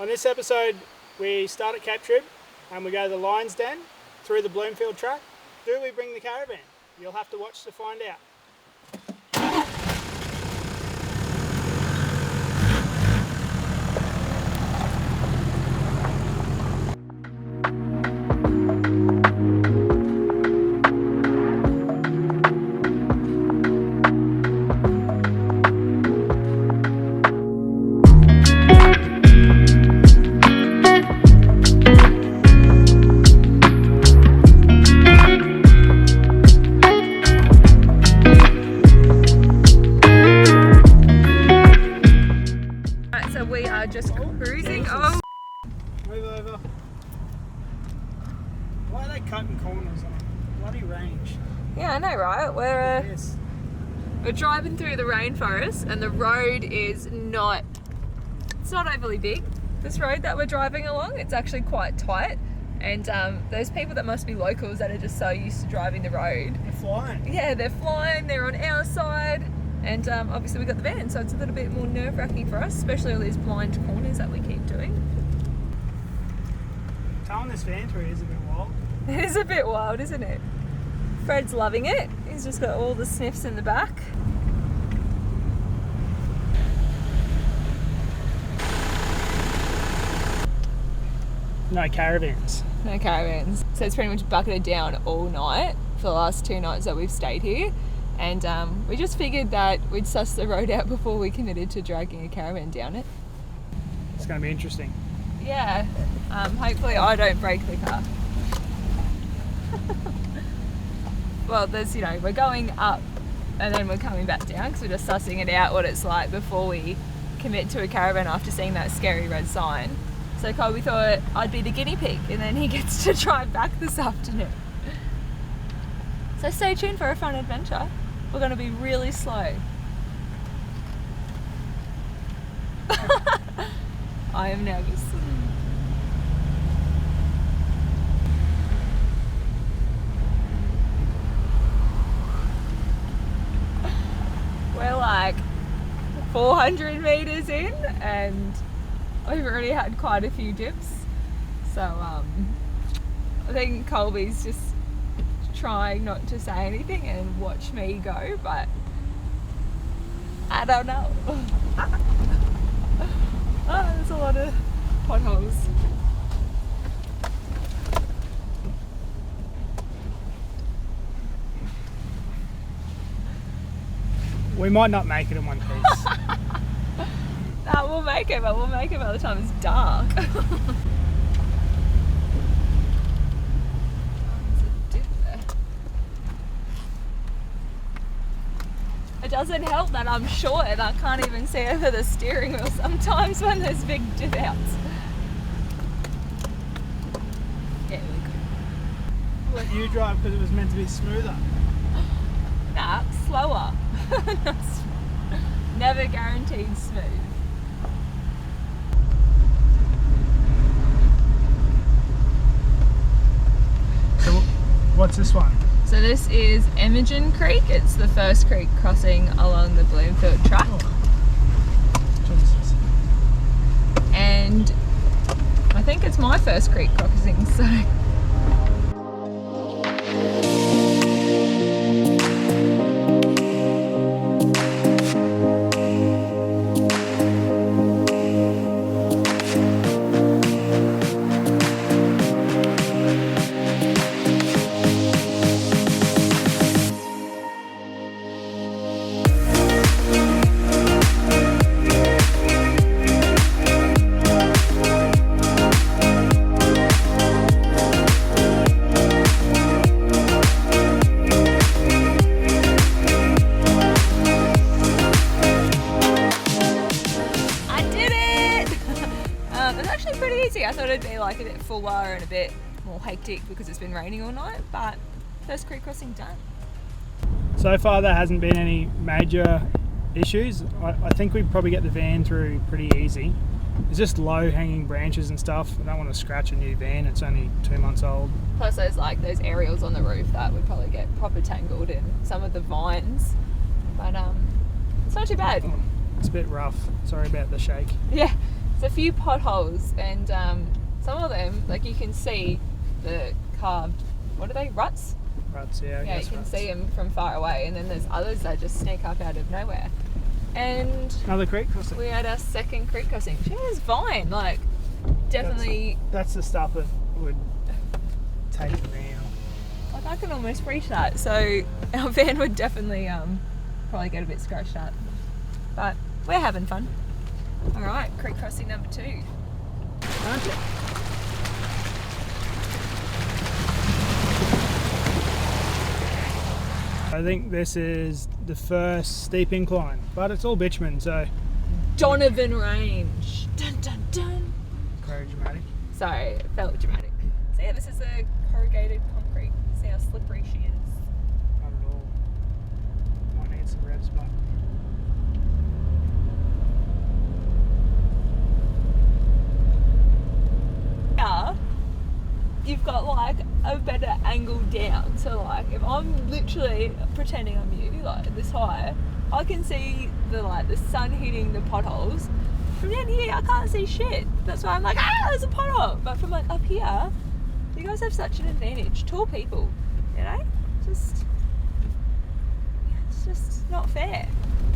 On this episode, we start at Cape Trib and we go to the Lion's Den through the Bloomfield Track. Do we bring the caravan? You'll have to watch to find out. Just cruising. Oh, move over. Why are they cutting corners on a bloody range? Yeah, I know, right? We're driving through the rainforest, and the road is not overly big. This road that we're driving along, it's actually quite tight. And those people that must be locals that are just so used to driving the road. They're flying. Yeah, they're flying. They're on our side. And obviously we got the van, so it's a little bit more nerve-wracking for us, especially all these blind corners that we keep doing. Towing this van through is a bit wild. It is a bit wild, isn't it? Fred's loving it. He's just got all the sniffs in the back. No caravans. No caravans. So it's pretty much bucketed down all night for the last 2 nights that we've stayed here. And we just figured that we'd suss the road out before we committed to dragging a caravan down it. It's going to be interesting. Yeah, hopefully I don't break the car. Well, we're going up and then we're coming back down because we're just sussing it out what it's like before we commit to a caravan after seeing that scary red sign. So Colby thought I'd be the guinea pig and then he gets to drive back this afternoon. So stay tuned for a fun adventure. We're going to be really slow. I am nervous. We're like 400 meters in and we've already had quite a few dips. So I think Colby's just trying not to say anything and watch me go, but I don't know. There's a lot of potholes. We might not make it in one piece. No, we'll make it, but we'll make it by the time it's dark. It doesn't help that I'm short and I can't even see over the steering wheel sometimes when there's big dip outs. Yeah, we could. Let you drive because it was meant to be smoother. Nah, slower. Never guaranteed smooth. So what's this one? So this is Imogen Creek. It's the first creek crossing along the Bloomfield Track. Oh. Jesus. And I think it's my first creek crossing, so... I thought it'd be like a bit fuller and a bit more hectic because it's been raining all night, but first creek crossing done. So far there hasn't been any major issues. I think we'd probably get the van through pretty easy. It's just low hanging branches and stuff. I don't want to scratch a new van, it's only 2 months old. Plus there's like those aerials on the roof that would probably get proper tangled in some of the vines. But it's not too bad. It's a bit rough. Sorry about the shake. Yeah, There's a few potholes, and some of them, like you can see the carved, what are they, ruts? Ruts, yeah. Yeah, you can see them from far away, and then there's others that just sneak up out of nowhere. And another creek crossing. we had our second creek crossing. She was fine, like definitely. That's the stuff that would take me out. Like I can almost reach that, so our van would definitely probably get a bit scratched up. But we're having fun. All right, creek crossing number 2. Aren't you? I think this is the first steep incline, but it's all bitumen, so Donovan Range. Dun dun dun. very dramatic. Sorry, it felt dramatic. So yeah, this is a corrugated concrete. See how slippery she is. Not at all. Might need some revs, but Yeah, you've got like a better angle down. So like if I'm literally pretending I'm you, like this high, I can see the sun hitting the potholes. From down here, I can't see shit. That's why I'm like, there's a pothole. But from like up here, you guys have such an advantage. Tall people, you know? It's just not fair.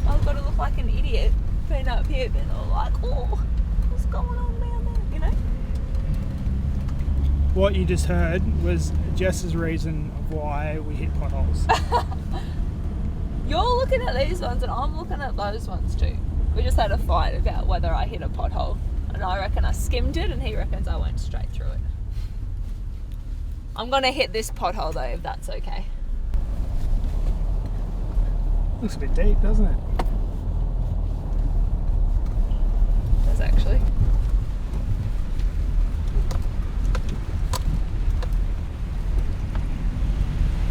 I've got to look like an idiot being up here, being all like, oh, what's going on down there, you know? what you just heard was Jess's reason of why we hit potholes. You're looking at these ones and I'm looking at those ones too. We just had a fight about whether I hit a pothole, and I reckon I skimmed it and he reckons I went straight through it. I'm gonna hit this pothole though, if that's okay. Looks a bit deep, doesn't it? It does actually.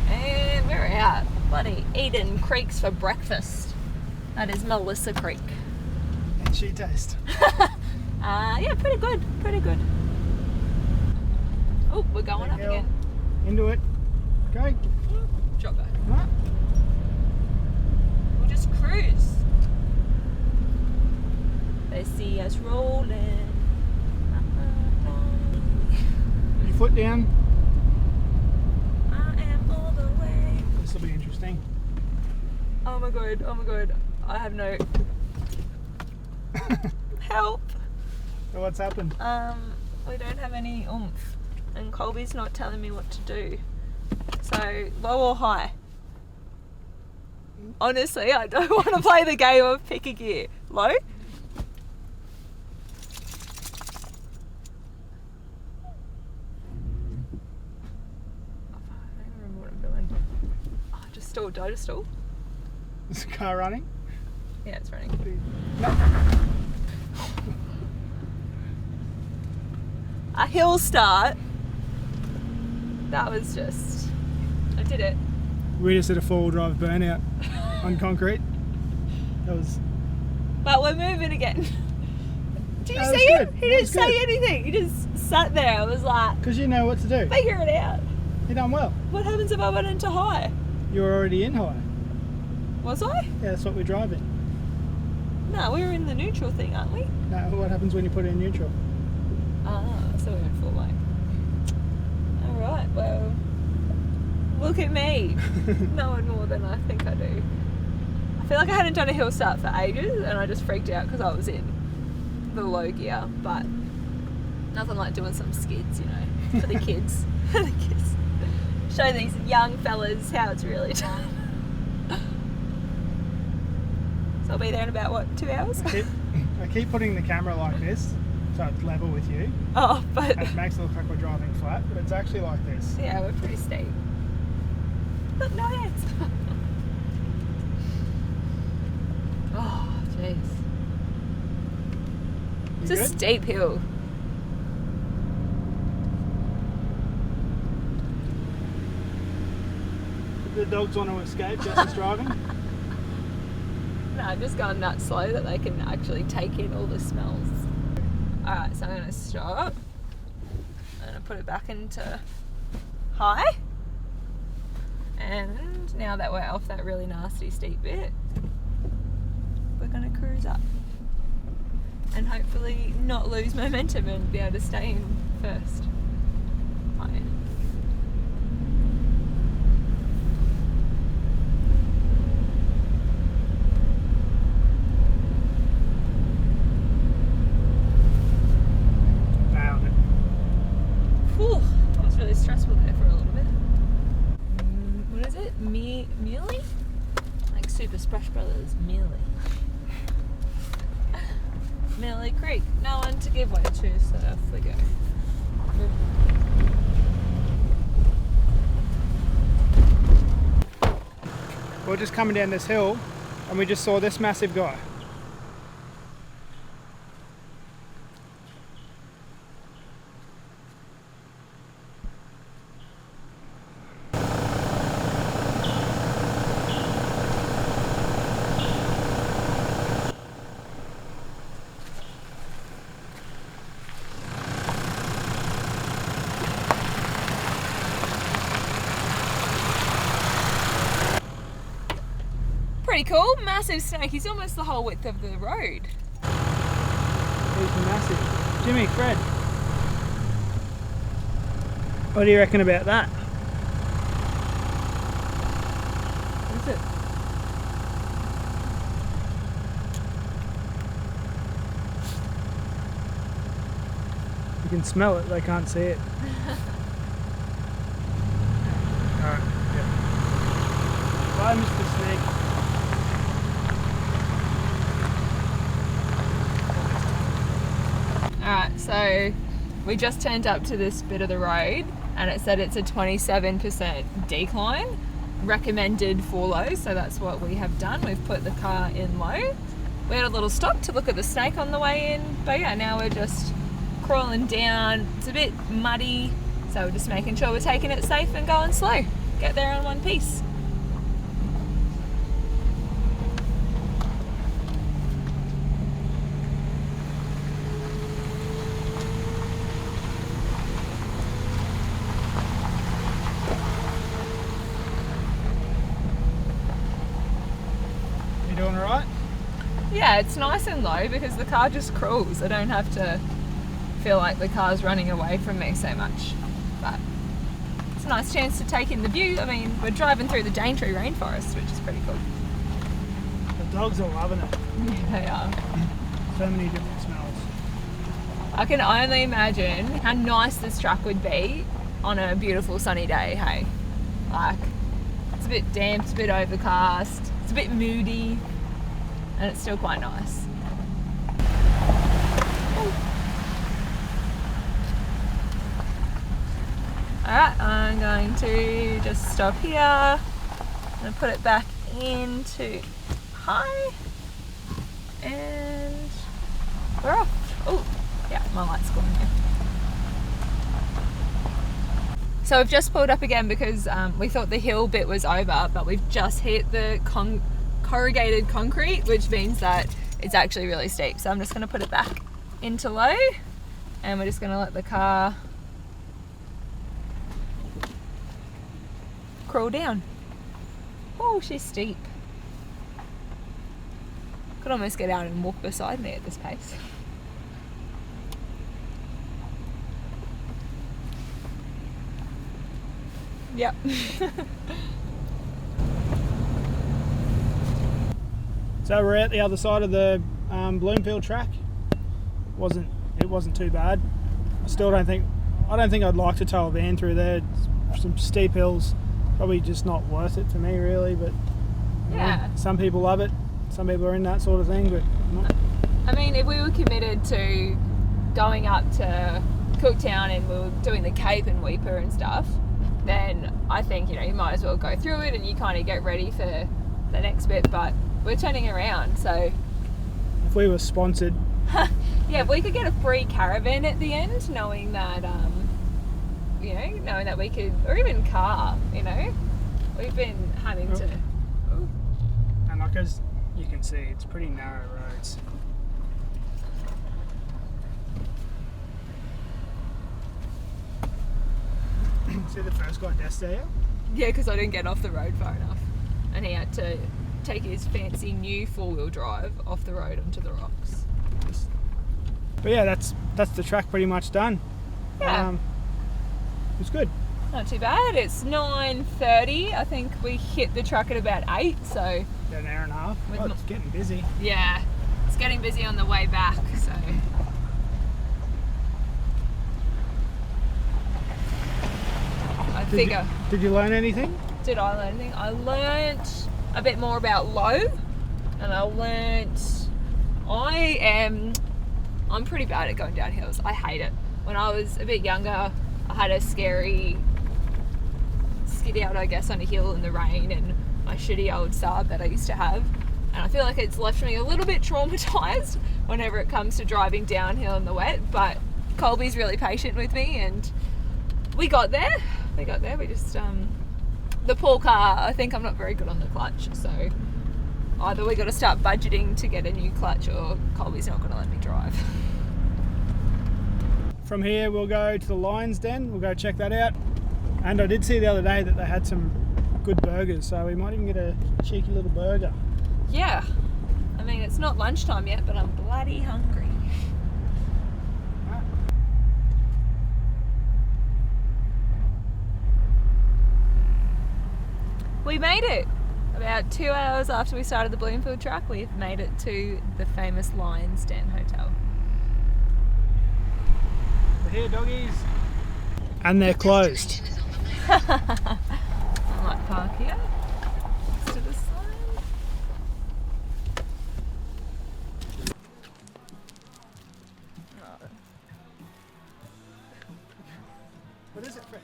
And we're out. Bloody Eden Creeks for breakfast. That is Melissa Creek. And she taste. Yeah, pretty good. Pretty good. Oh, we're going up again. Into it. Go. Drop back. Right. We'll just cruise. They see us rolling. Put your foot down. I am all the way. This will be interesting. Oh my god, oh my god. I have no help. So what's happened? We don't have any oomph. And Colby's not telling me what to do. So, low or high? Honestly, I don't want to play the game of pick a gear. Low? I don't remember what I'm doing. Oh, just stall. Do I just stall? Is the car running? Yeah, it's running. No. A hill start. That was just... I did it. We just did a 4-wheel drive burnout on concrete. That was... But we're moving again. Did you That was see good. him? He That didn't was say good. anything. He just sat there. I was like, Because you know what to do. figure it out. You done well. What happens if I went into high? You were already in high. Was I? Yeah, that's what we're driving. No, we were in the neutral thing, aren't we? No, what happens when you put it in neutral? Ah, so we went full way. Alright, well, look at me. Knowing more than I think I do. I feel like I hadn't done a hill start for ages and I just freaked out because I was in the low gear, but nothing like doing some skids, you know, for the kids. For the kids. Show these young fellas how it's really done. So I'll be there in about, what, 2 hours? I keep putting the camera like this, so it's level with you. Oh, but... And it makes it look like we're driving flat, but it's actually like this. Yeah, we're pretty steep. But no hands. Oh, jeez. It's You a good? steep hill. The dogs want to escape, Jess is driving. No, I'm just going that slow that they can actually take in all the smells. Alright, so I'm going to stop. I'm going to put it back into high. And now that we're off that really nasty steep bit, we're going to cruise up. and hopefully not lose momentum and be able to stay in first. Oh, yeah. Nailed it. Whew, that was really stressful there for a little bit. What is it? Mealy? Like Super Splash Brothers, Mealy. Mealy Creek, no one to give way to, so off we go. We're just coming down this hill and we just saw this massive guy. Pretty cool, massive snake. He's almost the whole width of the road. He's massive. Jimmy, Fred, what do you reckon about that? What is it? You can smell it, they can't see it. Alright, yeah. Bye, Mr. Snake. Alright, so we just turned up to this bit of the road and it said it's a 27% decline, recommended for low, so that's what we have done. We've put the car in low. We had a little stop to look at the snake on the way in, but yeah, now we're just crawling down. It's a bit muddy, so we're just making sure we're taking it safe and going slow. Get there in one piece. You doing alright? Yeah, it's nice and low because the car just crawls. I don't have to feel like the car's running away from me so much. But it's a nice chance to take in the view. I mean, we're driving through the Daintree rainforest, which is pretty cool. The dogs are loving it. Yeah, they are. So many different smells. I can only imagine how nice this track would be on a beautiful sunny day, hey? Like, it's a bit damp, it's a bit overcast, it's a bit moody, and it's still quite nice. Alright, I'm going to just stop here. I'm going to put it back into high. And we're off. Oh, yeah, my light's gone now. So we've just pulled up again because we thought the hill bit was over, but we've just hit the corrugated concrete, which means that it's actually really steep. So I'm just going to put it back into low, and we're just going to let the car crawl down. Oh, she's steep. Could almost get out and walk beside me at this pace. Yep. So we're at the other side of the Bloomfield Track. It wasn't too bad. I don't think I'd like to tow a van through there. It's some steep hills, probably just not worth it for me really. But you know, some people love it. Some people are in that sort of thing, but not. I mean, if we were committed to going up to Cooktown and we were doing the Cape and Weeper and stuff, then I think, you know, you might as well go through it and you kind of get ready for the next bit. But we're turning around, so if we were sponsored, yeah, if we could get a free caravan at the end, knowing that knowing that we could, or even car, you know, we've been having to. Ooh. And like as you can see, it's pretty narrow roads. See the first guy Des there? Yeah, because I didn't get off the road far enough, and he had to take his fancy new four-wheel drive off the road onto the rocks. Just But yeah, that's the track pretty much done. Yeah. It's good. Not too bad. It's 9:30. I think we hit the track at about 8, so... About an hour and a half. Oh, it's getting busy. Yeah, it's getting busy on the way back, so... Did you learn anything? Did I learn anything? I learnt a bit more about low, and I'm pretty bad at going down hills. I hate it. When I was a bit younger, I had a scary skid out, I guess, on a hill in the rain, and my shitty old Saab that I used to have. And I feel like it's left me a little bit traumatised whenever it comes to driving downhill in the wet, but Colby's really patient with me, and we got there. We just, the poor car, I think I'm not very good on the clutch, so either we got to start budgeting to get a new clutch, or Colby's not going to let me drive. From here we'll go to the Lion's Den, we'll go check that out. And I did see the other day that they had some good burgers, so we might even get a cheeky little burger. Yeah, I mean, it's not lunchtime yet, but I'm bloody hungry. We made it! About 2 hours after we started the Bloomfield Track, we've made it to the famous Lion's Den Hotel. We're here, doggies. And they're closed. I might park here, next to the sign. What is it, Fred?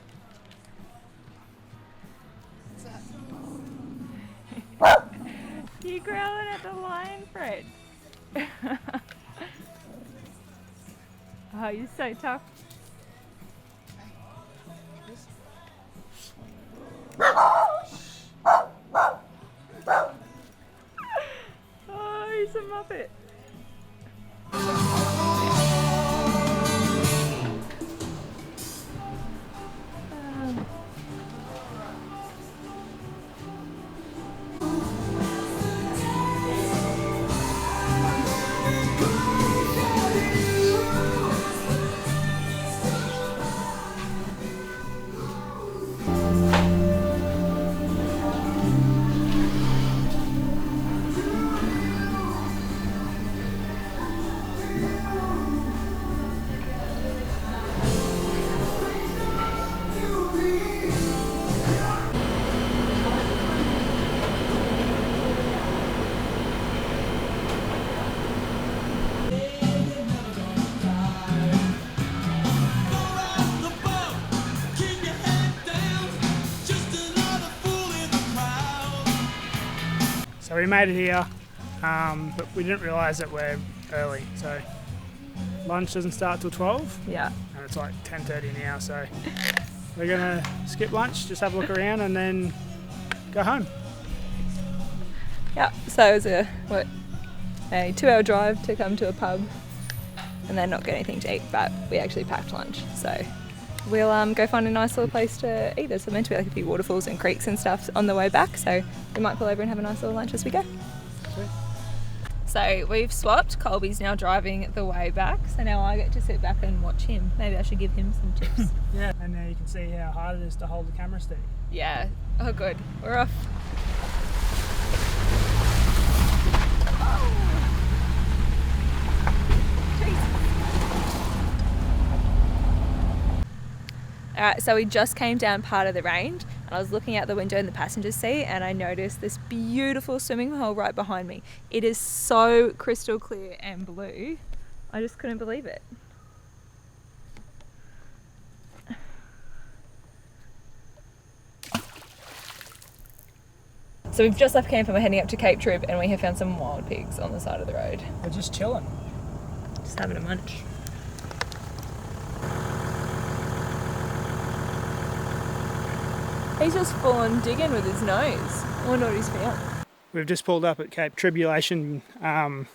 You growling at the lion, Fred? Oh, you're so tough. Oh, he's a muppet. So we made it here, but we didn't realise that we're early. So lunch doesn't start till 12. Yeah. And it's like 10:30 now, so we're gonna skip lunch, just have a look around, and then go home. Yeah. So it was a 2-hour drive to come to a pub, and then not get anything to eat. But we actually packed lunch, so we'll go find a nice little place to eat. There's meant to be like a few waterfalls and creeks and stuff on the way back, so we might pull over and have a nice little lunch as we go. Sweet. So we've swapped. Colby's now driving the way back, so now I get to sit back and watch him. Maybe I should give him some tips. Yeah, and now you can see how hard it is to hold the camera steady. Yeah. Oh, good. We're off. Alright, so we just came down part of the range, and I was looking out the window in the passenger seat, and I noticed this beautiful swimming hole right behind me. It is so crystal clear and blue. I just couldn't believe it. So we've just left camp and we're heading up to Cape Trib, and we have found some wild pigs on the side of the road. We're just chilling. Just having a munch. He's just full on digging with his nose. I wonder what he's found. We've just pulled up at Cape Tribulation. I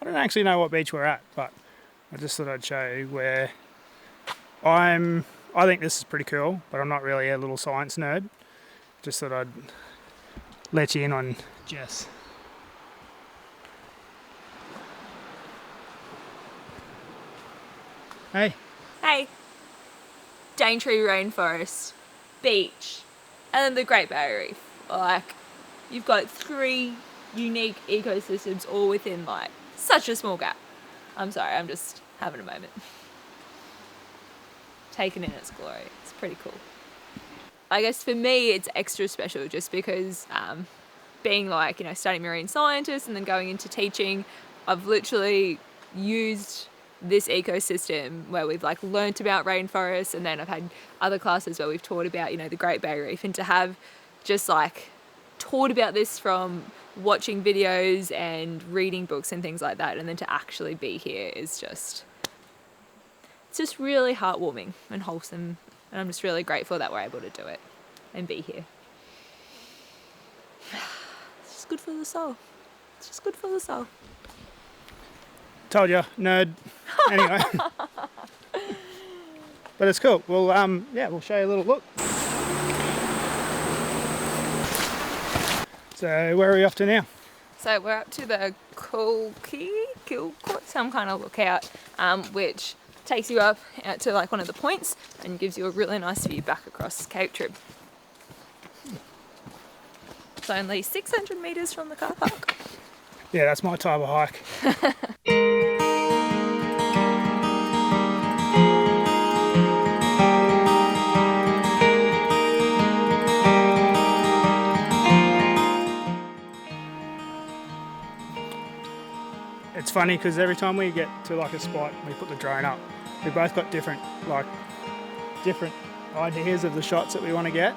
don't actually know what beach we're at, but I just thought I'd show you where I think this is pretty cool, but I'm not really a little science nerd. Just thought I'd let you in on Jess. Hey. Hey. Daintree rainforest, beach, and then the Great Barrier Reef. Like, you've got 3 unique ecosystems all within like such a small gap. I'm sorry, I'm just having a moment. Taken in its glory. It's pretty cool. I guess for me it's extra special just because being like, you know, studying marine scientist and then going into teaching, I've literally used this ecosystem where we've like learnt about rainforests, and then I've had other classes where we've taught about, you know, the Great Barrier Reef, and to have just like taught about this from watching videos and reading books and things like that, and then to actually be here is just, it's just really heartwarming and wholesome, and I'm just really grateful that we're able to do it and be here. It's just good for the soul. It's just good for the soul. Told you, nerd. Anyway. But it's cool. Well, yeah, we'll show you a little look. So where are we off to now? So we're up to the Kilcoot, some kind of lookout, which takes you up out to like one of the points and gives you a really nice view back across Cape Trib. It's only 600 metres from the car park. Yeah, that's my type of hike. It's funny because every time we get to like a spot, we put the drone up. We both got different ideas of the shots that we want to get,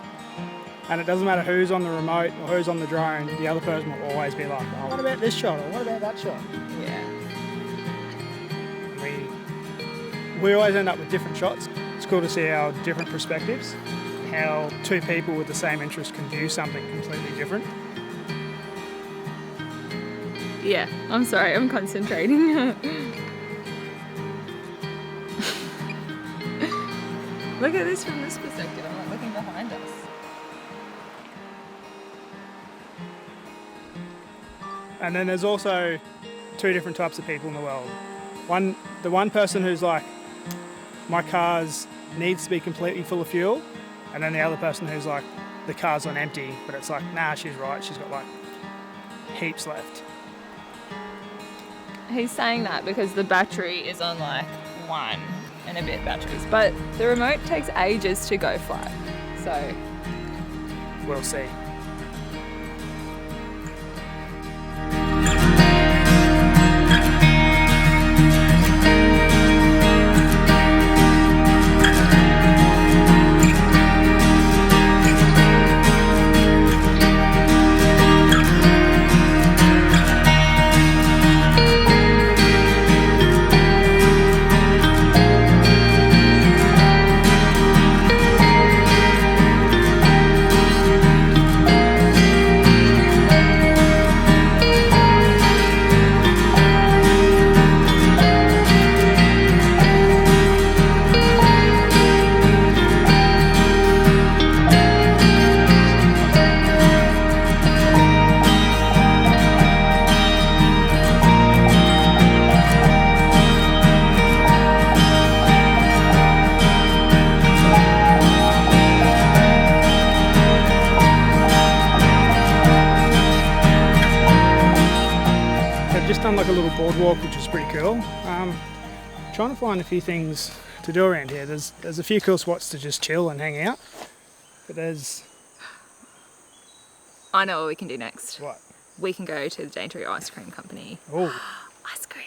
and it doesn't matter who's on the remote or who's on the drone. The other person will always be like, "Oh, what about this shot? Or what about that shot?" Yeah. We always end up with different shots. It's cool to see our different perspectives, how 2 people with the same interest can view something completely different. Yeah, I'm sorry, I'm concentrating. Look at this from this perspective. I'm like looking behind us. And then there's also 2 different types of people in the world. The one person who's like, my car's needs to be completely full of fuel, and then the other person who's like, the car's on empty, but it's like, nah, she's right, she's got like heaps left. He's saying that because the battery is on like 1 and a bit batteries, but the remote takes ages to go flat, so We'll see. Done like a little boardwalk, which is pretty cool. Trying to find a few things to do around here. There's a few cool spots to just chill and hang out, but there's... I know what we can do next. What? We can go to the Daintree Ice Cream Company. Oh. Ice cream.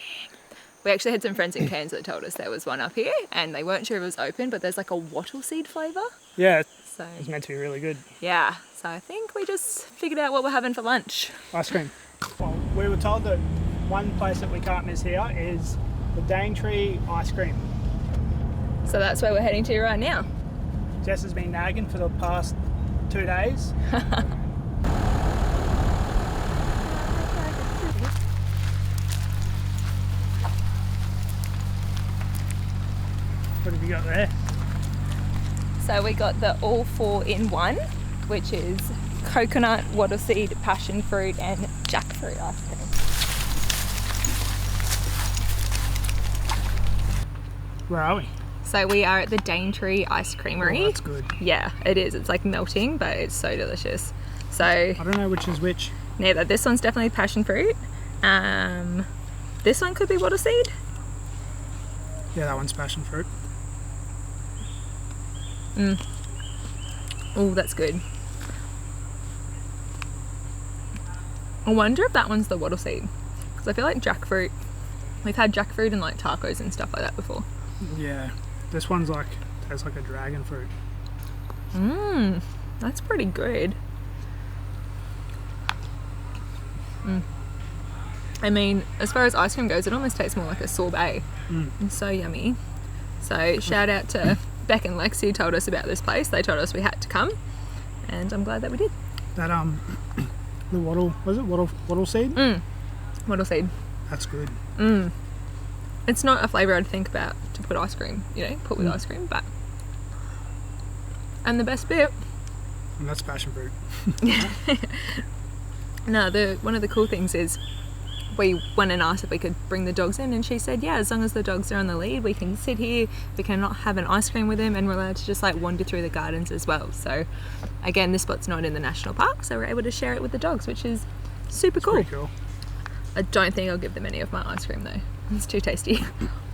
We actually had some friends in Cairns that told us there was one up here, and they weren't sure if it was open, but there's like a wattle seed flavour. Yeah, So it's meant to be really good. yeah, so I think we just figured out what we're having for lunch. Ice cream. Well, we were told that one place that we can't miss here is the Daintree Ice Cream. So that's where we're heading to right now. Jess has been nagging for the past 2 days. What have you got there? So we got the all 4-in-1, which is coconut, wattle seed, passion fruit, and jackfruit ice cream. Where are we? So we are at the Daintree Ice Creamery. Oh, that's good. Yeah, it is. It's like melting, but it's so delicious. So I don't know which is which. neither. This one's definitely passion fruit. This one could be water seed. Yeah, that one's passion fruit. Oh, that's good. I wonder if that one's the wattle seed, because I feel like jackfruit. We've had jackfruit and like tacos and stuff like that before. Yeah, this one's like tastes like a dragon fruit. That's pretty good. I mean, as far as ice cream goes, it almost tastes more like a sorbet. It's so yummy. So shout out to Beck and Lex who told us about this place. They told us we had to come, and I'm glad that we did. That the wattle, was it wattle seed? Wattle seed. That's good. It's not a flavour I'd think about to put ice cream, put with ice cream, but. And the best bit. And that's passion fruit. No, one of the cool things is we went and asked if we could bring the dogs in, and she said, yeah, as long as the dogs are on the lead, we can sit here, we can not have an ice cream with them, and we're allowed to just like wander through the gardens as well. So again, this spot's not in the national park, so we're able to share it with the dogs, which is super cool. Pretty cool. I don't think I'll give them any of my ice cream though. It's too tasty.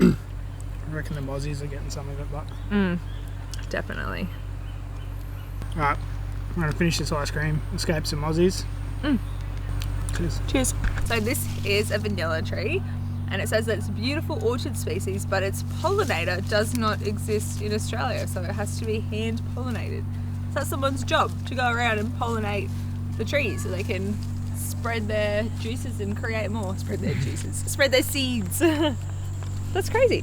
I reckon the mozzies are getting some of it, but Definitely. alright, I'm going to finish this ice cream, escape some mozzies. Cheers. Cheers. So this is a vanilla tree, and it says that it's a beautiful orchid species, but its pollinator does not exist in Australia, so it has to be hand pollinated. So that's someone's job, to go around and pollinate the trees so they can spread their juices and create more. Spread their juices. Spread their seeds. That's crazy.